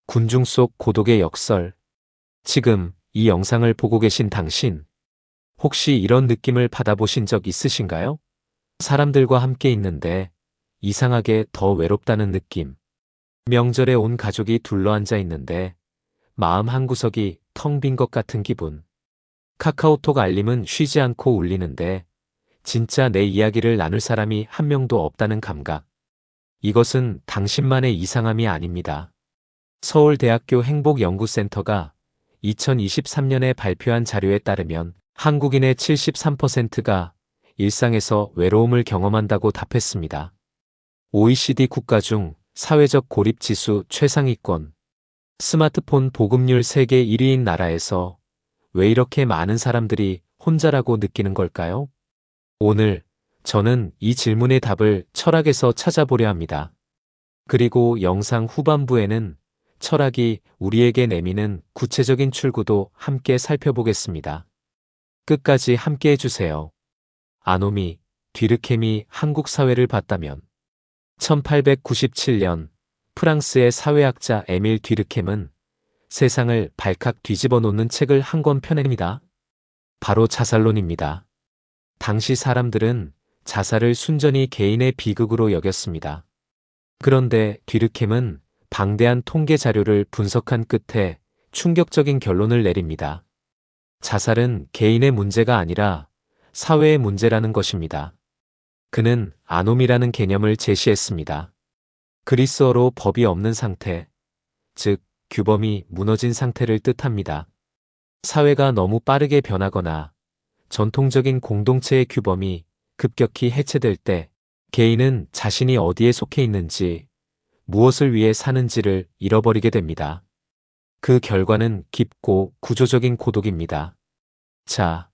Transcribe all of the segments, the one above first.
군중 속 고독의 역설. 지금 이 영상을 보고 계신 당신, 혹시 이런 느낌을 받아보신 적 있으신가요? 사람들과 함께 있는데 이상하게 더 외롭다는 느낌. 명절에 온 가족이 둘러앉아 있는데 마음 한구석이 텅 빈 것 같은 기분. 카카오톡 알림은 쉬지 않고 울리는데 진짜 내 이야기를 나눌 사람이 한 명도 없다는 감각. 이것은 당신만의 이상함이 아닙니다. 서울대학교 행복연구센터가 2023년에 발표한 자료에 따르면 한국인의 73%가 일상에서 외로움을 경험한다고 답했습니다. OECD 국가 중 사회적 고립 지수 최상위권, 스마트폰 보급률 세계 1위인 나라에서 왜 이렇게 많은 사람들이 혼자라고 느끼는 걸까요? 오늘 저는 이 질문의 답을 철학에서 찾아보려 합니다. 그리고 영상 후반부에는 철학이 우리에게 내미는 구체적인 출구도 함께 살펴보겠습니다. 끝까지 함께 해주세요. 아노미, 뒤르켐이 한국 사회를 봤다면 1897년 프랑스의 사회학자 에밀 뒤르켐은 세상을 발칵 뒤집어 놓는 책을 한 권 펴냅니다. 바로 자살론입니다. 당시 사람들은 자살을 순전히 개인의 비극으로 여겼습니다. 그런데 뒤르켐은 방대한 통계 자료를 분석한 끝에 충격적인 결론을 내립니다. 자살은 개인의 문제가 아니라 사회의 문제라는 것입니다. 그는 아노미라는 개념을 제시했습니다. 그리스어로 법이 없는 상태, 즉 규범이 무너진 상태를 뜻합니다. 사회가 너무 빠르게 변하거나 전통적인 공동체의 규범이 급격히 해체될 때 개인은 자신이 어디에 속해 있는지, 무엇을 위해 사는지를 잃어버리게 됩니다. 그 결과는 깊고 구조적인 고독입니다. 자,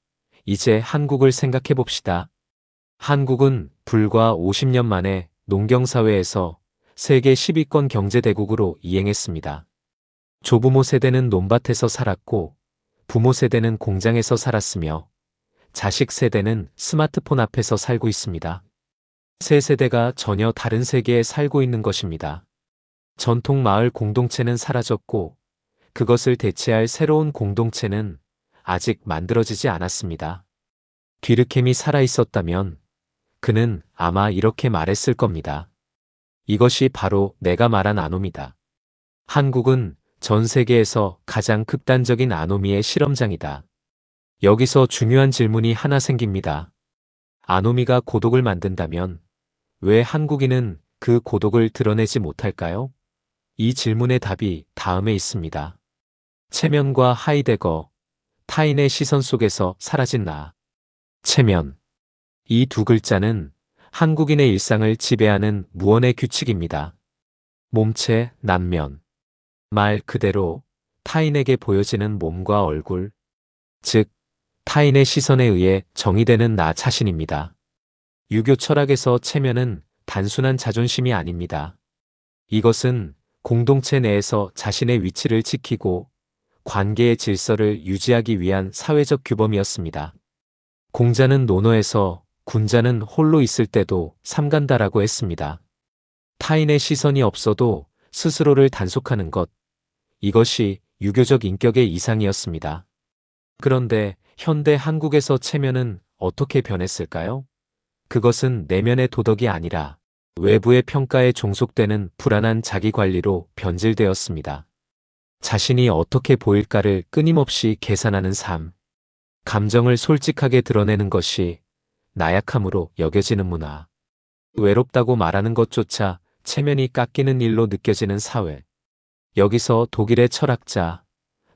이제 한국을 생각해 봅시다. 한국은 불과 50년 만에 농경사회에서 세계 10위권 경제대국으로 이행했습니다. 조부모 세대는 논밭에서 살았고 부모 세대는 공장에서 살았으며 자식 세대는 스마트폰 앞에서 살고 있습니다. 세 세대가 전혀 다른 세계에 살고 있는 것입니다. 전통 마을 공동체는 사라졌고 그것을 대체할 새로운 공동체는 아직 만들어지지 않았습니다. 뒤르켐이 살아있었다면 그는 아마 이렇게 말했을 겁니다. 이것이 바로 내가 말한 아노미다. 한국은 전 세계에서 가장 극단적인 아노미의 실험장이다. 여기서 중요한 질문이 하나 생깁니다. 아노미가 고독을 만든다면 왜 한국인은 그 고독을 드러내지 못할까요? 이 질문의 답이 다음에 있습니다. 체면과 하이데거, 타인의 시선 속에서 사라진 나. 체면. 이 두 글자는 한국인의 일상을 지배하는 무언의 규칙입니다. 몸체, 남면. 말 그대로 타인에게 보여지는 몸과 얼굴, 즉 타인의 시선에 의해 정의되는 나 자신입니다. 유교 철학에서 체면은 단순한 자존심이 아닙니다. 이것은 공동체 내에서 자신의 위치를 지키고 관계의 질서를 유지하기 위한 사회적 규범이었습니다. 공자는 논어에서 군자는 홀로 있을 때도 삼간다라고 했습니다. 타인의 시선이 없어도 스스로를 단속하는 것, 이것이 유교적 인격의 이상이었습니다. 그런데 현대 한국에서 체면은 어떻게 변했을까요? 그것은 내면의 도덕이 아니라 외부의 평가에 종속되는 불안한 자기관리로 변질되었습니다. 자신이 어떻게 보일까를 끊임없이 계산하는 삶. 감정을 솔직하게 드러내는 것이 나약함으로 여겨지는 문화. 외롭다고 말하는 것조차 체면이 깎이는 일로 느껴지는 사회. 여기서 독일의 철학자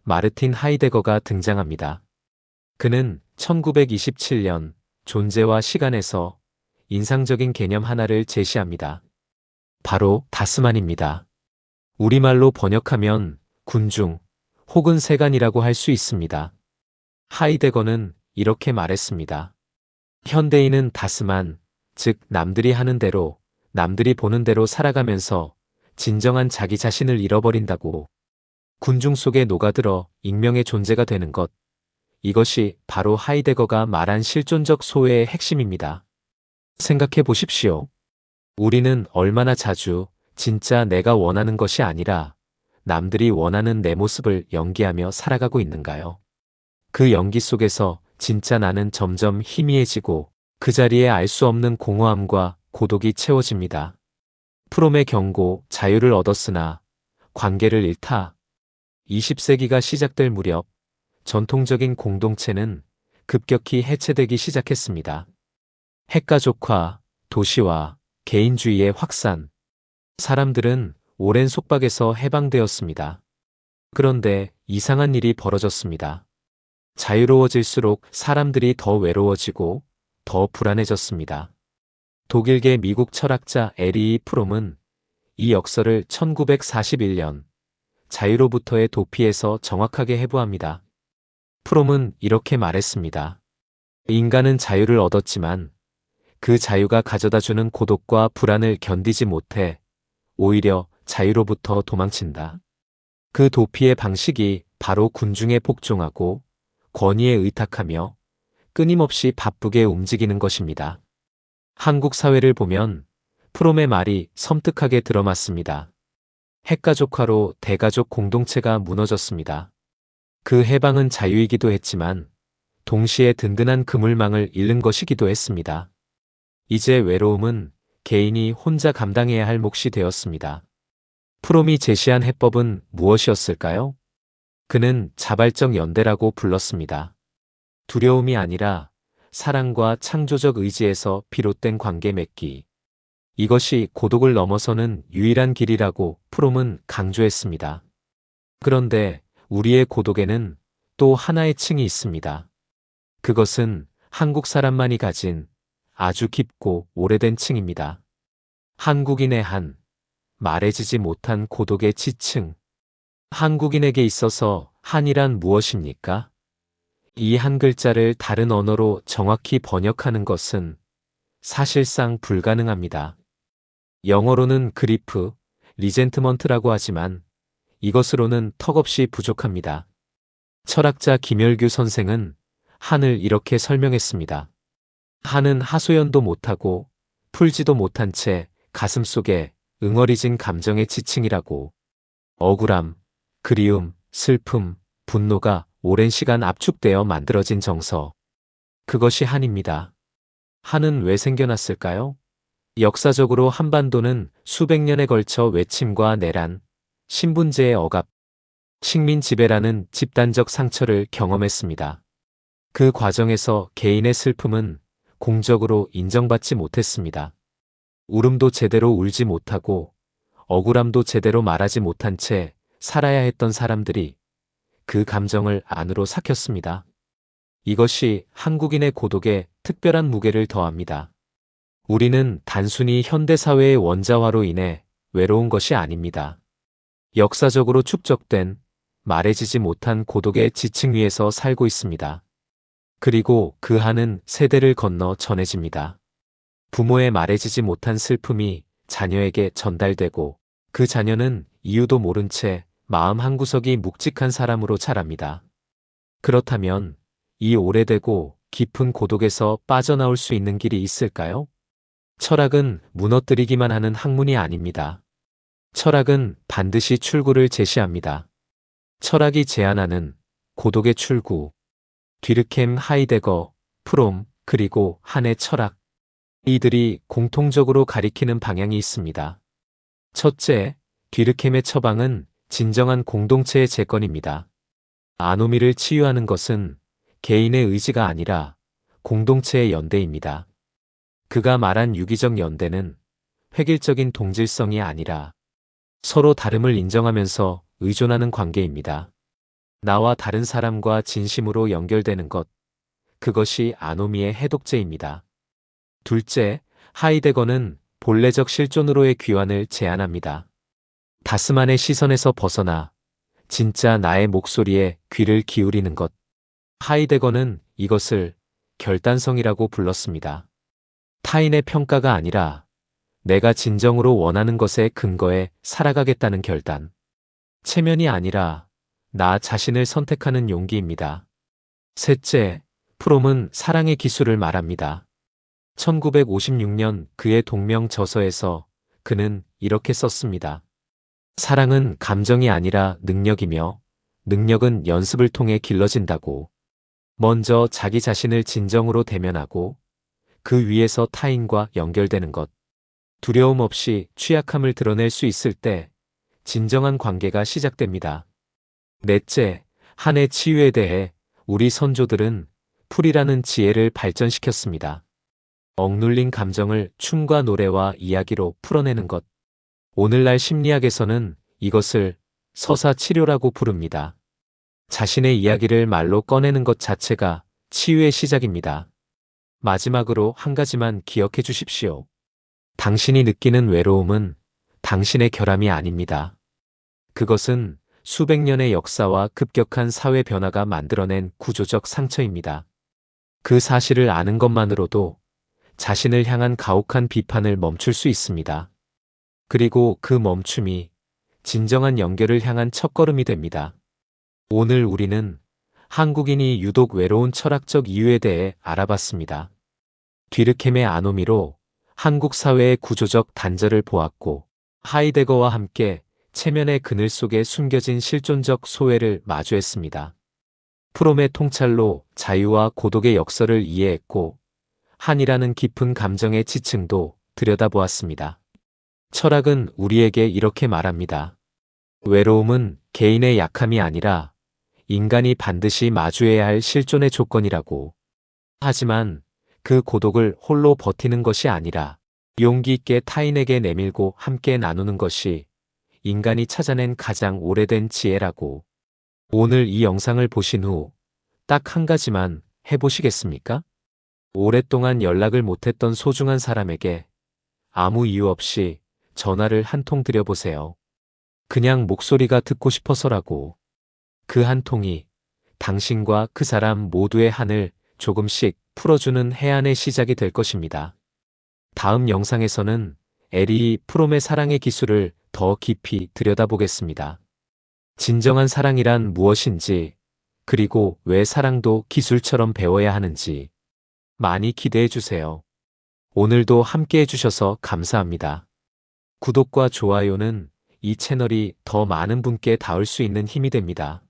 마르틴 하이데거가 등장합니다. 그는 1927년 존재와 시간에서 인상적인 개념 하나를 제시합니다. 바로 다스만입니다. 우리말로 번역하면 군중 혹은 세간이라고 할 수 있습니다. 하이데거는 이렇게 말했습니다. 현대인은 다스만, 즉 남들이 하는 대로, 남들이 보는 대로 살아가면서 진정한 자기 자신을 잃어버린다고. 군중 속에 녹아들어 익명의 존재가 되는 것. 이것이 바로 하이데거가 말한 실존적 소외의 핵심입니다. 생각해 보십시오. 우리는 얼마나 자주 진짜 내가 원하는 것이 아니라 남들이 원하는 내 모습을 연기하며 살아가고 있는가요? 그 연기 속에서 진짜 나는 점점 희미해지고 그 자리에 알 수 없는 공허함과 고독이 채워집니다. 프롬의 경고, 자유를 얻었으나 관계를 잃다. 20세기가 시작될 무렵 전통적인 공동체는 급격히 해체되기 시작했습니다. 핵가족화, 도시화, 개인주의의 확산. 사람들은 오랜 속박에서 해방되었습니다. 그런데 이상한 일이 벌어졌습니다. 자유로워질수록 사람들이 더 외로워지고 더 불안해졌습니다. 독일계 미국 철학자 에리히 프롬은 이 역설을 1941년 자유로부터의 도피에서 정확하게 해부합니다. 프롬은 이렇게 말했습니다. 인간은 자유를 얻었지만 그 자유가 가져다주는 고독과 불안을 견디지 못해 오히려 자유로부터 도망친다. 그 도피의 방식이 바로 군중에 복종하고 권위에 의탁하며 끊임없이 바쁘게 움직이는 것입니다. 한국 사회를 보면 프롬의 말이 섬뜩하게 들어맞습니다. 핵가족화로 대가족 공동체가 무너졌습니다. 그 해방은 자유이기도 했지만 동시에 든든한 그물망을 잃는 것이기도 했습니다. 이제 외로움은 개인이 혼자 감당해야 할 몫이 되었습니다. 프롬이 제시한 해법은 무엇이었을까요? 그는 자발적 연대라고 불렀습니다. 두려움이 아니라 사랑과 창조적 의지에서 비롯된 관계 맺기. 이것이 고독을 넘어서는 유일한 길이라고 프롬은 강조했습니다. 그런데 우리의 고독에는 또 하나의 층이 있습니다. 그것은 한국 사람만이 가진 아주 깊고 오래된 층입니다. 한국인의 한, 말해지지 못한 고독의 지층. 한국인에게 있어서 한이란 무엇입니까? 이 한 글자를 다른 언어로 정확히 번역하는 것은 사실상 불가능합니다. 영어로는 그리프, 리젠트먼트라고 하지만 이것으로는 턱없이 부족합니다. 철학자 김열규 선생은 한을 이렇게 설명했습니다. 한은 하소연도 못하고 풀지도 못한 채 가슴속에 응어리진 감정의 지층이라고. 억울함, 그리움, 슬픔, 분노가 오랜 시간 압축되어 만들어진 정서. 그것이 한입니다. 한은 왜 생겨났을까요? 역사적으로 한반도는 수백 년에 걸쳐 외침과 내란, 신분제의 억압, 식민 지배라는 집단적 상처를 경험했습니다. 그 과정에서 개인의 슬픔은 공적으로 인정받지 못했습니다. 울음도 제대로 울지 못하고 억울함도 제대로 말하지 못한 채 살아야 했던 사람들이 그 감정을 안으로 삭혔습니다. 이것이 한국인의 고독에 특별한 무게를 더합니다. 우리는 단순히 현대사회의 원자화로 인해 외로운 것이 아닙니다. 역사적으로 축적된 말해지지 못한 고독의 지층 위에서 살고 있습니다. 그리고 그 한은 세대를 건너 전해집니다. 부모의 말해지지 못한 슬픔이 자녀에게 전달되고 그 자녀는 이유도 모른 채 마음 한구석이 묵직한 사람으로 자랍니다. 그렇다면 이 오래되고 깊은 고독에서 빠져나올 수 있는 길이 있을까요? 철학은 무너뜨리기만 하는 학문이 아닙니다. 철학은 반드시 출구를 제시합니다. 철학이 제안하는 고독의 출구. 뒤르켐, 하이데거, 프롬, 그리고 한의 철학. 이들이 공통적으로 가리키는 방향이 있습니다. 첫째, 뒤르켐의 처방은 진정한 공동체의 재건입니다. 아노미를 치유하는 것은 개인의 의지가 아니라 공동체의 연대입니다. 그가 말한 유기적 연대는 획일적인 동질성이 아니라 서로 다름을 인정하면서 의존하는 관계입니다. 나와 다른 사람과 진심으로 연결되는 것, 그것이 아노미의 해독제입니다. 둘째, 하이데거는 본래적 실존으로의 귀환을 제안합니다. 다스만의 시선에서 벗어나 진짜 나의 목소리에 귀를 기울이는 것. 하이데거는 이것을 결단성이라고 불렀습니다. 타인의 평가가 아니라 내가 진정으로 원하는 것에 근거해 살아가겠다는 결단. 체면이 아니라 나 자신을 선택하는 용기입니다. 셋째, 프롬은 사랑의 기술을 말합니다. 1956년 그의 동명 저서에서 그는 이렇게 썼습니다. 사랑은 감정이 아니라 능력이며 능력은 연습을 통해 길러진다고. 먼저 자기 자신을 진정으로 대면하고 그 위에서 타인과 연결되는 것. 두려움 없이 취약함을 드러낼 수 있을 때 진정한 관계가 시작됩니다. 넷째, 한의 치유에 대해 우리 선조들은 풀이라는 지혜를 발전시켰습니다. 억눌린 감정을 춤과 노래와 이야기로 풀어내는 것. 오늘날 심리학에서는 이것을 서사치료라고 부릅니다. 자신의 이야기를 말로 꺼내는 것 자체가 치유의 시작입니다. 마지막으로 한 가지만 기억해 주십시오. 당신이 느끼는 외로움은 당신의 결함이 아닙니다. 그것은 수백 년의 역사와 급격한 사회 변화가 만들어낸 구조적 상처입니다. 그 사실을 아는 것만으로도 자신을 향한 가혹한 비판을 멈출 수 있습니다. 그리고 그 멈춤이 진정한 연결을 향한 첫걸음이 됩니다. 오늘 우리는 한국인이 유독 외로운 철학적 이유에 대해 알아봤습니다. 뒤르켐의 아노미로 한국 사회의 구조적 단절을 보았고, 하이데거와 함께 체면의 그늘 속에 숨겨진 실존적 소외를 마주했습니다. 프롬의 통찰로 자유와 고독의 역설을 이해했고, 한이라는 깊은 감정의 지층도 들여다보았습니다. 철학은 우리에게 이렇게 말합니다. 외로움은 개인의 약함이 아니라 인간이 반드시 마주해야 할 실존의 조건이라고. 하지만 그 고독을 홀로 버티는 것이 아니라 용기 있게 타인에게 내밀고 함께 나누는 것이 인간이 찾아낸 가장 오래된 지혜라고. 오늘 이 영상을 보신 후 딱 한 가지만 해보시겠습니까? 오랫동안 연락을 못했던 소중한 사람에게 아무 이유 없이 전화를 한 통 드려보세요. 그냥 목소리가 듣고 싶어서라고. 그 한 통이 당신과 그 사람 모두의 한을 조금씩 풀어주는 해안의 시작이 될 것입니다. 다음 영상에서는 에리 프롬의 사랑의 기술을 더 깊이 들여다보겠습니다. 진정한 사랑이란 무엇인지, 그리고 왜 사랑도 기술처럼 배워야 하는지 많이 기대해 주세요. 오늘도 함께 해주셔서 감사합니다. 구독과 좋아요는 이 채널이 더 많은 분께 닿을 수 있는 힘이 됩니다.